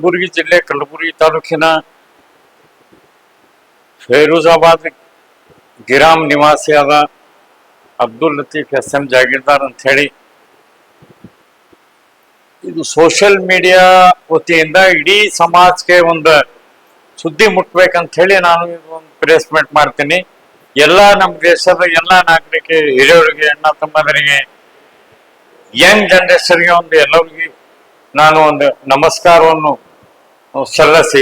ಕಲಬುರಗಿ ಜಿಲ್ಲೆ ಕಲಬುರಗಿ ತಾಲೂಕಿನ ಫೈರೋಜಾಬಾದ್ ಗಿರಾಮ್ ನಿವಾಸಿಯಾದ ಅಬ್ದುಲ್ ಲತೀಫ್ ಎಸ್.ಎಂ. ಜಾಗೀರ್ದಾರ್ ಅಂತ ಹೇಳಿ ಇದು ಸೋಷಿಯಲ್ ಮೀಡಿಯಾ ವತಿಯಿಂದ ಇಡೀ ಸಮಾಜಕ್ಕೆ ಒಂದು ಸುದ್ದಿ ಮುಟ್ಬೇಕಂತ ಹೇಳಿ ನಾನು ಒಂದು ಪ್ಲೇಸ್ಮೆಂಟ್ ಮಾಡ್ತೀನಿ. ಎಲ್ಲ ನಮ್ಮ ದೇಶದ ಎಲ್ಲ ನಾಗರಿಕ ಹಿರಿಯರಿಗೆ, ಅಣ್ಣ ತಮ್ಮದರಿಗೆ, ಯಂಗ್ ಜನರೇಷನ್ಗೆ ಒಂದು ಎಲ್ಲರಿಗೂ ನಾನು ಒಂದು ನಮಸ್ಕಾರವನ್ನು ಸಲ್ಲಿಸಿ,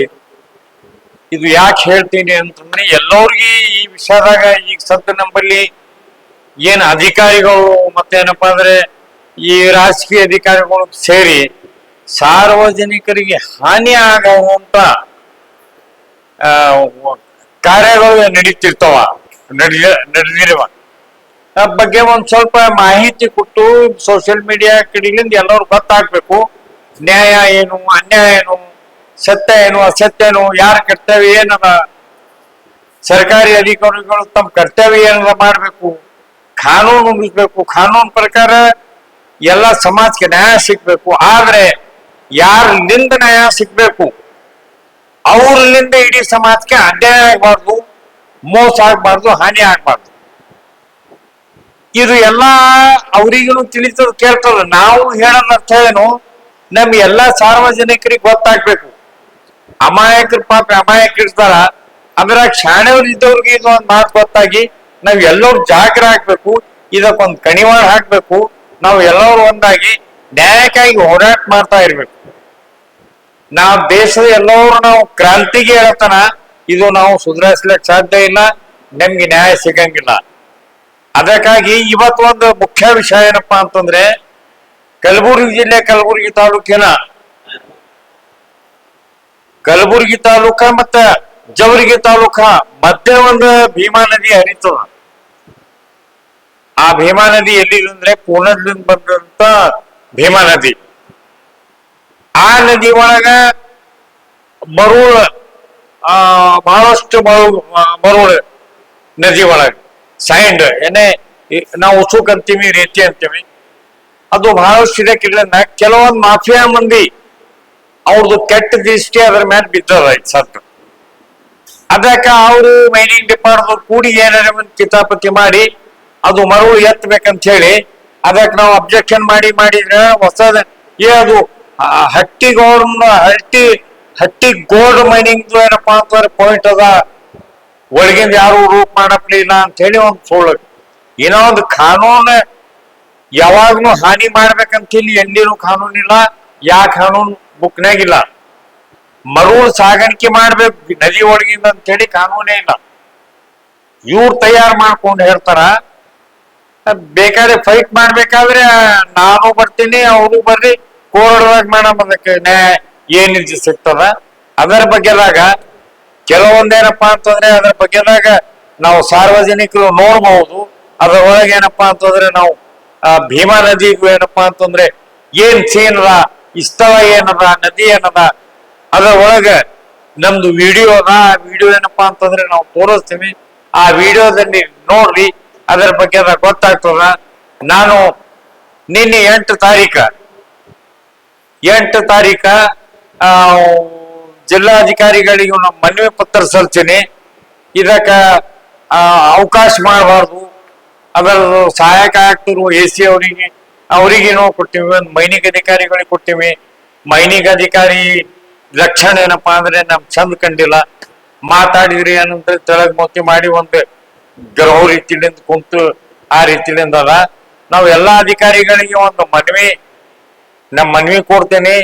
ಇದು ಯಾಕೆ ಹೇಳ್ತೀನಿ ಅಂತಂದ್ರೆ ಎಲ್ಲರಿಗೂ ಈ ವಿಷಯದಾಗ ಈಗ ಸದ್ಯ ನಮ್ಮಲ್ಲಿ ಏನು ಅಧಿಕಾರಿಗಳು ಮತ್ತೇನಪ್ಪಾ ಅಂದ್ರೆ ಈ ರಾಜಕೀಯ ಅಧಿಕಾರಿಗಳು ಸೇರಿ ಸಾರ್ವಜನಿಕರಿಗೆ ಹಾನಿ ಆಗುವಂತ ಕಾರ್ಯಗಳು ನಡೆದಿರುವ ಬಗ್ಗೆ ಒಂದ್ ಸ್ವಲ್ಪ ಮಾಹಿತಿ ಕೊಟ್ಟು ಸೋಷಿಯಲ್ ಮೀಡಿಯಾ ಕಡೆಯಿಂದ ಎಲ್ಲರೂ ಗೊತ್ತಾಗ್ಬೇಕು. ನ್ಯಾಯ ಏನು, ಅನ್ಯಾಯ ಏನು, ಸತ್ಯ ಏನು, ಅಸತ್ಯ ಏನು, ಯಾರ ಕರ್ತವ್ಯ ಏನದ, ಸರ್ಕಾರಿ ಅಧಿಕಾರಿಗಳು ತಮ್ಮ ಕರ್ತವ್ಯ ಏನದ ಮಾಡ್ಬೇಕು, ಕಾನೂನು ಉಳಿಸ್ಬೇಕು, ಕಾನೂನು ಪ್ರಕಾರ ಎಲ್ಲ ಸಮಾಜಕ್ಕೆ ನ್ಯಾಯ ಸಿಗ್ಬೇಕು. ಆದ್ರೆ ಯಾರಿಂದ ನ್ಯಾಯ ಸಿಗ್ಬೇಕು ಅವ್ರಲ್ಲಿಂದ ಇಡೀ ಸಮಾಜಕ್ಕೆ ಅನ್ಯಾಯ ಆಗ್ಬಾರ್ದು, ಮೋಸ ಆಗ್ಬಾರ್ದು, ಹಾನಿ ಆಗ್ಬಾರ್ದು. ಇದು ಎಲ್ಲ ಅವ್ರಿಗೂ ತಿಳಿತದ ಕೇಳ್ತದ. ನಾವು ಹೇಳೋದ್ ಅರ್ಥ ಏನು, ನಮ್ ಎಲ್ಲಾ ಸಾರ್ವಜನಿಕರಿಗೆ ಗೊತ್ತಾಗ್ಬೇಕು. ಅಮಾಯಕರು ಪಾಪ ಅಮಾಯಕರಿರ್ತಾರ, ಅದ್ರಾಗ ಶಾಣೆಯವ್ರು ಇದ್ದವ್ರಿಗೆ ಇದು ಒಂದ್ ಮಾತು ಗೊತ್ತಾಗಿ ನಾವ್ ಎಲ್ಲರೂ ಜಾಗ್ರ ಆಗ್ಬೇಕು, ಇದಕ್ಕೊಂದು ಕಣಿವಾಳ ಹಾಕ್ಬೇಕು. ನಾವು ಎಲ್ಲರೂ ಒಂದಾಗಿ ನ್ಯಾಯಕ್ಕಾಗಿ ಹೋರಾಟ ಮಾಡ್ತಾ ಇರ್ಬೇಕು. ನಾವು ದೇಶದ ಎಲ್ಲರೂ ನಾವು ಕ್ರಾಂತಿಗೆ ಹೇಳ್ತಾನ ಇದು ನಾವು ಸುಧಾರಿಸ್ಲಿಕ್ಕೆ ಸಾಧ್ಯ ಇಲ್ಲ, ನಮ್ಗೆ ನ್ಯಾಯ ಸಿಗಂಗಿಲ್ಲ. ಅದಕ್ಕಾಗಿ ಇವತ್ತು ಒಂದು ಮುಖ್ಯ ವಿಷಯ ಏನಪ್ಪಾ ಅಂತಂದ್ರೆ, ಕಲಬುರಗಿ ಜಿಲ್ಲೆ ಕಲಬುರಗಿ ತಾಲೂಕ ಮತ್ತ ಜವರಗಿ ತಾಲೂಕ ಮಧ್ಯೆ ಒಂದು ಭೀಮಾ ನದಿ ಹರಿತದ. ಆ ಭೀಮಾ ನದಿ ಎಲ್ಲಿ ಅಂದ್ರೆ ಪೂರ್ಣದಿಂದ ಬಂದಂತ ಭೀಮಾ ನದಿ. ಆ ನದಿ ಒಳಗ ಮರುಳ ಬಹಳಷ್ಟು ಮರುಳು ನದಿ ಒಳಗ ಸೈಂಡ್ ಏನೇ ನಾವು ಉಸುಕ್ ಅಂತೀವಿ, ರೇತಿ ಅಂತೀವಿ, ಅದು ಬಹಳಷ್ಟು ಇದಕ್ಕಿಲ್ಲ. ಕೆಲವೊಂದು ಮಾಫಿಯಾ ಮಂದಿ ಅವ್ರದ್ದು ಕೆಟ್ಟ ದೃಷ್ಟಿ ಅದ್ರ ಮೇಲೆ ಬಿದ್ದದ ಸತ್ತು. ಅದಕ್ಕ ಅವರು ಮೈನಿಂಗ್ ಡಿಪಾರ್ಟ್ಮೆಂಟ್ ಕೂಡಿ ಏನಾರ ಒಂದು ಕಿತಾಪತಿ ಮಾಡಿ ಅದು ಮರುಳು ಎತ್ತಬೇಕಂತ ಹೇಳಿ ಅದಕ್ಕೆ ನಾವು ಅಬ್ಜೆಕ್ಷನ್ ಮಾಡಿದ್ರೆ ಹೊಸದ ಅದು ಹಟ್ಟಿ ಗೋಲ್ಡ್ ಮೈನಿಂಗ್ ಏನಪ್ಪಾ ಅಂತಂದ್ರೆ ಪಾಯಿಂಟ್ ಅದ, ಒಳಗಿಂದ ಯಾರು ರೂಪ್ ಮಾಡಪ್ಲಿಲ್ಲ ಅಂತ ಹೇಳಿ ಒಂದು ಸುಳ್ಳು. ಏನೋ ಒಂದು ಕಾನೂನು ಯಾವಾಗ್ಲೂ ಹಾನಿ ಮಾಡ್ಬೇಕಂತ ಹೇಳಿ ಎಲ್ಲಿನೂ ಕಾನೂನಿಲ್ಲ, ಯಾ ಕಾನೂನು ಬುಕ್ನಾಗಿಲ್ಲ. ಮರುಳು ಸಾಗಾಣಿಕೆ ಮಾಡ್ಬೇಕು ನದಿ ಒಳಗಿಂದ ಅಂತ ಹೇಳಿ ಕಾನೂನೇ ಇಲ್ಲ. ಇವ್ರು ತಯಾರು ಮಾಡ್ಕೊಂಡು ಹೇಳ್ತಾರ. ಬೇಕಾದ್ರೆ ಫೈಟ್ ಮಾಡ್ಬೇಕಾದ್ರೆ ನಾನು ಬರ್ತೀನಿ, ಅವರು ಬರ್ರಿ, ಕೋರ್ಟ್ದಾಗ ಮೇಡಮ್ ಅದಕ್ಕೆ ನ್ಯಾಯ ಏನಿದೆ ಸಿಗ್ತದ. ಅದರ ಬಗ್ಗೆದಾಗ ಕೆಲವೊಂದೇನಪ್ಪಾ ಅಂತಂದ್ರೆ ಅದರ ಬಗ್ಗೆದಾಗ ನಾವು ಸಾರ್ವಜನಿಕರು ನೋಡ್ಬಹುದು. ಅದ್ರ ಒಳಗೆ ಏನಪ್ಪಾ ಅಂತಂದ್ರೆ ನಾವು ಭೀಮಾ ನದಿಗೂ ಏನಪ್ಪಾ ಅಂತಂದ್ರೆ ಏನ್ ಸೀನ್ ಅದ, ಈ ಸ್ಥಳ ಏನದ, ನದಿ ಏನದ, ಅದ್ರ ಒಳಗೆ ನಮ್ದು ವಿಡಿಯೋ ಅದ. ಆ ವಿಡಿಯೋ ಏನಪ್ಪಾ ಅಂತಂದ್ರೆ ನಾವು ತೋರಿಸ್ತೀವಿ. ಆ ವಿಡಿಯೋದಲ್ಲಿ ನೋಡ್ರಿ, ಅದರ ಬಗ್ಗೆ ಗೊತ್ತಾಗ್ತದ. ನಾನು ನಿನ್ನೆ 8 ತಾರೀಕ ಜಿಲ್ಲಾಧಿಕಾರಿಗಳಿಗೆ ನಮ್ಮ ಮನವಿ ಪತ್ರ ಸಲ್ಲಿಸಿನಿ. ಇದಕ್ಕ ಅವಕಾಶ ಮಾಡಬಾರ್ದು, ಅದರ ಸಹಾಯಕ ಆಗ್ತಿರುವ AC ಅವರಿಗೇನೋ ಕೊಟ್ಟಿವಿ, ಒಂದು ಮೈನಿಂಗ್ ಅಧಿಕಾರಿಗಳಿಗೆ ಕೊಟ್ಟಿವಿ. ಮೈನಿಂಗ್ ಅಧಿಕಾರಿ ಲಕ್ಷಣ ಏನಪ್ಪಾ ಅಂದ್ರೆ ನಮ್ ಚಂದ ಕಂಡಿಲ್ಲ, ಮಾತಾಡಿದ್ರಿ ಏನಂದ್ರೆ ತೆಳಗ್ ಮೋತಿ ಮಾಡಿ ಒಂದು ಗರ್ವ ರೀತಿಯಿಂದ ಕುಂತು ಆ ರೀತಿಯಿಂದ ಅದ. ನಾವು ಎಲ್ಲಾ ಅಧಿಕಾರಿಗಳಿಗೆ ಒಂದು ಮನವಿ ಕೊಡ್ತೇನೆ.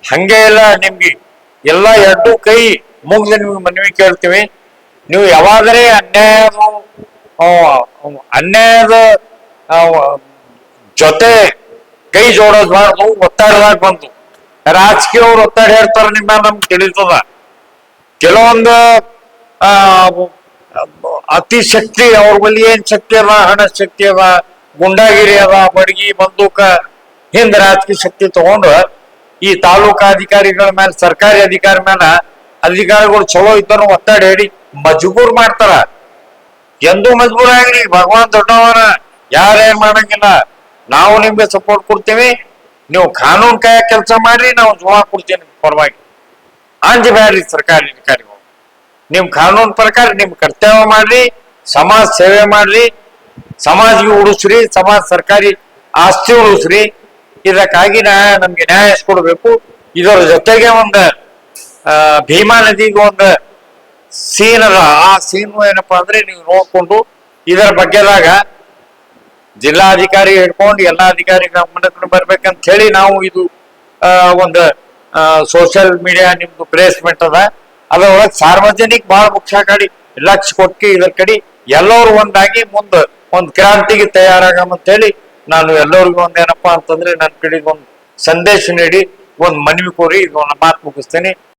ಹಂಗೆ ಎಲ್ಲ ನಿಮ್ಗೆ ಎಲ್ಲ ಎರಡು ಕೈ ಮುಗ್ದು ನಿಮ್ಗೆ ಮನವಿ ಕೇಳ್ತೀವಿ. ನೀವು ಯಾವಾಗಲೇ ಅನ್ಯಾಯದ ಜೊತೆ ಕೈ ಜೋಡೋದ್ಬಾರ್ದು. ಒತ್ತಡದಾಗ ಬಂದು ರಾಜಕೀಯವ್ರು ಒತ್ತಡ ಹೇಳ್ತಾರ ನಿಮ್ಮ ನಮ್ಗೆ ತಿಳಿತದ. ಕೆಲವೊಂದು ಅತಿ ಶಕ್ತಿ ಅವ್ರ ಬಳಿ ಏನ್ ಶಕ್ತಿ ಅದ, ಹಣ ಶಕ್ತಿ ಅದ, ಗುಂಡಾಗಿರಿ ಅದ, ಬಡಗಿ ಬಂದೂಕ ಹಿಂದ ರಾಜಕೀಯ ಶಕ್ತಿ ತಗೊಂಡು ಈ ತಾಲೂಕಾ ಅಧಿಕಾರಿಗಳ ಮೇಲೆ, ಸರ್ಕಾರಿ ಅಧಿಕಾರಿ ಮೇಲೆ ಅಧಿಕಾರಿಗಳು ಚಲೋ ಇದ್ದರು ಒತ್ತಡ ಹೇಳಿ ಮಜಬೂರ್ ಮಾಡ್ತಾರ. ಎಂದೂ ಮಜಬೂರ್ ಆಗ್ರಿ, ಭಗವಾನ್ ದೊಡ್ಡವರ, ಯಾರೇನ್ ಮಾಡಂಗಿಲ್ಲ. ನಾವು ನಿಮ್ಗೆ ಸಪೋರ್ಟ್ ಕೊಡ್ತೀವಿ, ನೀವು ಕಾನೂನು ಕಾಯ ಕೆಲಸ ಮಾಡ್ರಿ, ನಾವು ಜವಾಬ್ ಕೊಡ್ತೀವಿ ಪರವಾಗಿ. ಅಂಜಬೇಡ್ರಿ ಸರ್ಕಾರಿ ಅಧಿಕಾರಿಗಳು. ನಿಮ್ ಕಾನೂನು ಪ್ರಕಾರ ನಿಮ್ ಕರ್ತವ್ಯ ಮಾಡ್ರಿ, ಸಮಾಜ ಸೇವೆ ಮಾಡ್ರಿ, ಸಮಾಜಕ್ಕೆ ಉಳಿಸ್ರಿ, ಸಮಾಜ ಸರ್ಕಾರಿ ಆಸ್ತಿ ಉಳಿಸ್ರಿ. ಇದಕ್ಕಾಗಿ ನಮ್ಗೆ ನ್ಯಾಯ ಕೊಡ್ಬೇಕು. ಇದರ ಜೊತೆಗೆ ಒಂದು ಭೀಮಾ ನದಿಗೆ ಒಂದು ಸೀನ್ ಅದ. ಆ ಸೀನ್ ಏನಪ್ಪಾ ಅಂದ್ರೆ ನೀವು ನೋಡ್ಕೊಂಡು ಇದರ ಬಗ್ಗೆದಾಗ ಜಿಲ್ಲಾಧಿಕಾರಿ ಹಿಡ್ಕೊಂಡು ಎಲ್ಲಾ ಅಧಿಕಾರಿ ಗಮನಕ್ಕೆ ಬರ್ಬೇಕಂತ ಹೇಳಿ ನಾವು ಇದು ಒಂದು ಸೋಷಿಯಲ್ ಮೀಡಿಯಾ ನಿಮ್ದು ಪ್ಲೇಸ್ಮೆಂಟ್ ಅದ. ಅದರೊಳಗೆ ಸಾರ್ವಜನಿಕ ಬಹಳ ಮುಖ್ಯ ಕಡೆ ಲಕ್ಷ ಕೊಟ್ಟು ಇದರ ಕಡೆ ಎಲ್ಲರೂ ಒಂದಾಗಿ ಮುಂದೆ ಒಂದು ಕ್ರಾಂತಿಗೆ ತಯಾರಾಗಂತ ಹೇಳಿ ನಾನು ಎಲ್ಲರಿಗೂ ಒಂದೇನಪ್ಪಾ ಅಂತಂದ್ರೆ ನನ್ನ ಕಡೆ ಒಂದು ಸಂದೇಶ ನೀಡಿ ಒಂದು ಮನವಿ ಕೋರಿ ಇದು ಮಾತು ಮುಗಿಸ್ತೇನೆ.